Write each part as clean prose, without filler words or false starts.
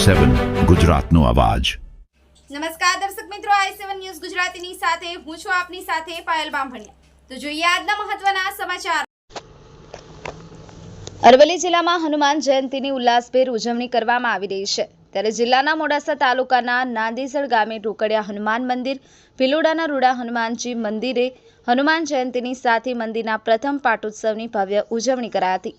i7 ગુજરાતનો અવાજ। નમસ્કાર દર્શક મિત્રો, i7 ન્યૂઝ ગુજરાતીની સાથે હું છું આપની સાથે પાયલ બામભણિયા। તો જોઈએ આજના મહત્વના સમાચાર। અરવલ્લી જિલ્લામાં હનુમાન જયંતીની ઉલ્લાસભેર ઉજવણી કરવામાં આવી રહી છે। ત્યારે જિલ્લાના મોડાસા તાલુકાના નાંદીસણ ગામે રોકડિયા હનુમાન મંદિર, ભિલોડાના રૂડા હનુમાનજી મંદિરે હનુમાન જયંતીની સાથે મંદિરના પ્રથમ પાટોત્સવની ભવ્ય ઉજવણી કરાઈ હતી।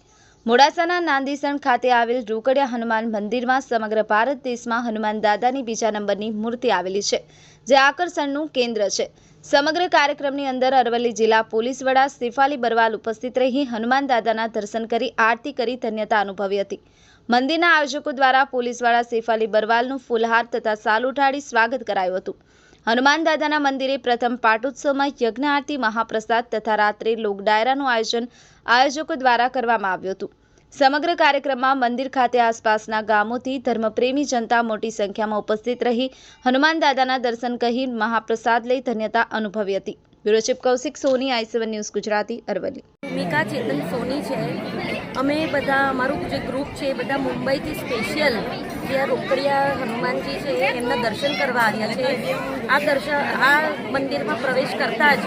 મોડાસાના નાંદીસણ ખાતે આવેલ રોકડિયા હનુમાન મંદિરમાં સમગ્ર ભારત દેશમાં હનુમાન દાદાની બીજા નંબરની મૂર્તિ આવેલી છે, જે આકર્ષણનું કેન્દ્ર છે। સમગ્ર કાર્યક્રમની અંદર અરવલ્લી જિલ્લા પોલીસ વડા શેફાલી બરવાલ ઉપસ્થિત રહી હનુમાન દાદાના દર્શન કરી આરતી કરી ધન્યતા અનુભવી હતી। મંદિરના આયોજકો દ્વારા પોલીસ વડા શેફાલી બરવાલનું ફૂલહાર તથા સાલ ઉઠાડી સ્વાગત કરાયું હતું। હનુમાન દાદાના મંદિરે પ્રથમ પાટોત્સવમાં યજ્ઞ આરતી, મહાપ્રસાદ તથા રાત્રે લોક ડાયરાનું આયોજન આયોજકો દ્વારા કરવામાં આવ્યું હતું। સમગ્ર કાર્યક્રમમાં મંદિર ખાતે આસપાસના ગામોથી ધર્મપ્રેમી જનતા મોટી સંખ્યામાં ઉપસ્થિત રહી હનુમાન દાદાના દર્શન કરી મહાપ્રસાદ લઈ ધન્યતા અનુભવી હતી। બ્યુરો ચીફ કૌશિક સોની, i7 ન્યૂઝ ગુજરાતી, અરવલ્લી। ભૂમિકા ચેતન સોની છે। અમે બધા અમારું જે ગ્રુપ છે બધા મુંબઈથી સ્પેશિયલ જે રોકડિયા હનુમાનજી છે એમના દર્શન કરવા આવ્યા છે। આ મંદિરમાં પ્રવેશ કરતા જ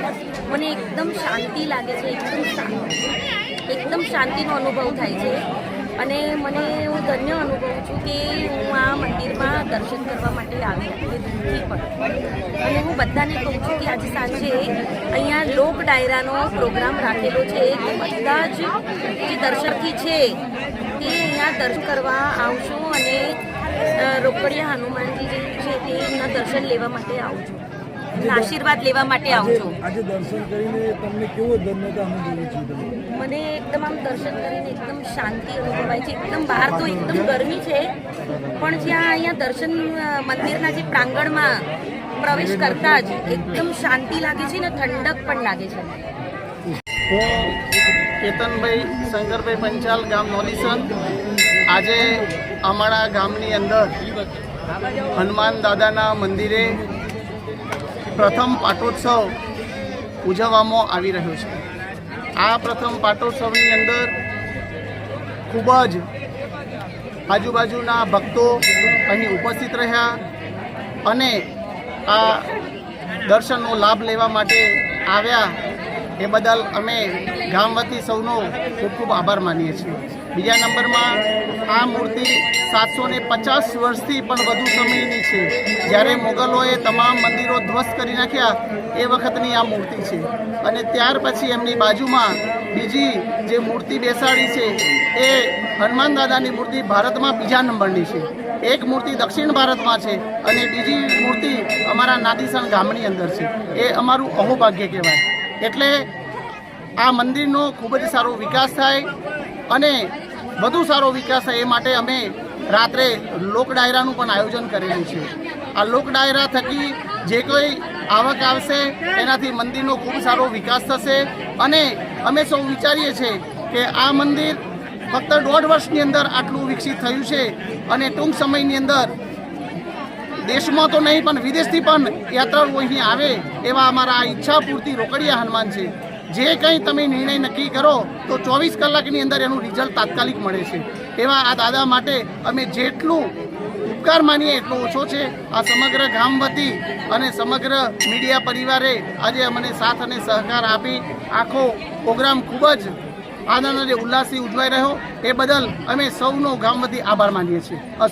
મને એકદમ શાંતિ લાગે છે, એકદમ શાંતિનો અનુભવ થાય છે અને મને હું ધન્ય અનુભવું છું કે હું આ મંદિરમાં દર્શન કરવા માટે આવી હતી દૂરથી પણ। અને હું બધાને કહું છું કે આજે સાંજે અહીંયા લોક ડાયરાનો પ્રોગ્રામ રાખેલો છે કે બધા જ જે દર્શનાર્થી છે તે અહીંયા દર્શન કરવા આવજો અને રોકડિયા હનુમાનજી જે છે તેના દર્શન લેવા માટે આવજો, આશીર્વાદ લેવા માટે આવજો। આજે દર્શન કરીને તમને કેવો ધન્યતા અનુભવી છે? મને એકદમ આમ દર્શન કરીને એકદમ શાંતિ અનુભવાય છે। એકદમ બહાર તો એકદમ ગરમી છે, પણ જ્યાં અહીંયા દર્શન મંદિરના જે પ્રાંગણમાં પ્રવેશ કરતા જ એકદમ શાંતિ લાગે છે ને ઠંડક પણ લાગે છે। હું કેતનભાઈ શંકરભાઈ પંચાલ, ગામ નોલીસન। આજે અમારા ગામની અંદર હનુમાન દાદાના મંદિરે પ્રથમ પાટોત્સવ ઉજવવામાં આવી રહ્યો છે। આ પ્રથમ પાટોત્સવની અંદર ખૂબ જ આજુબાજુના ભક્તો અહીં ઉપસ્થિત રહ્યા અને આ દર્શનનો લાભ લેવા માટે આવ્યા। એ બદલ અમે ગામ વતી સૌનો ખૂબ ખૂબ આભાર માનીએ છીએ। બીજા નંબરમાં આ મૂર્તિ 750 વર્ષથી પણ વધુ સમયની છે। જ્યારે મોગલોએ તમામ મંદિરો ધ્વસ્ત કરી નાખ્યા એ વખતની આ મૂર્તિ છે અને ત્યાર પછી એમની બાજુમાં બીજી જે મૂર્તિ બેસાડી છે એ હનુમાન દાદાની મૂર્તિ ભારતમાં બીજા નંબરની છે। એક મૂર્તિ દક્ષિણ ભારતમાં છે અને બીજી મૂર્તિ અમારા નાંદીસણ ગામની અંદર છે। એ અમારું અહોભાગ્ય કહેવાય। એટલે આ મંદિરનો ખૂબ જ સારો વિકાસ થાય અને વધુ સારો વિકાસ થાય એ માટે અમે રાત્રે લોક ડાયરાનું પણ આયોજન કરેલું છે। આ લોક ડાયરા થકી જે કોઈ આવક આવશે એનાથી મંદિરનો ખૂબ સારો વિકાસ થશે અને અમે સૌ વિચારીએ છીએ કે આ મંદિર ફક્ત 1.5 વર્ષની અંદર આટલું વિકસિત થયું છે અને ટૂંક સમયની અંદર દેશમાં તો નહીં પણ વિદેશથી પણ યાત્રાળુઓ અહીં આવે એવા અમારા ઈચ્છા પૂરતી રોકડિયા હનુમાન છે। જે કંઈ તમે નિર્ણય નક્કી કરો તો 24 કલાકની અંદર એનું રિઝલ્ટ તાત્કાલિક મળે છે। એવા આ દાદા માટે અમે જેટલું ઉપકાર માનીએ એટલો ઓછો છે। આ સમગ્ર ગામ વતી અને સમગ્ર મીડિયા પરિવારે આજે અમને સાથ અને સહકાર આપી આખો પ્રોગ્રામ ખૂબ જ આનંદ અને ઉલ્લાસથી ઉજવાઈ રહ્યો એ બદલ અમે સૌનો ગામ વતી આભાર માનીએ છીએ।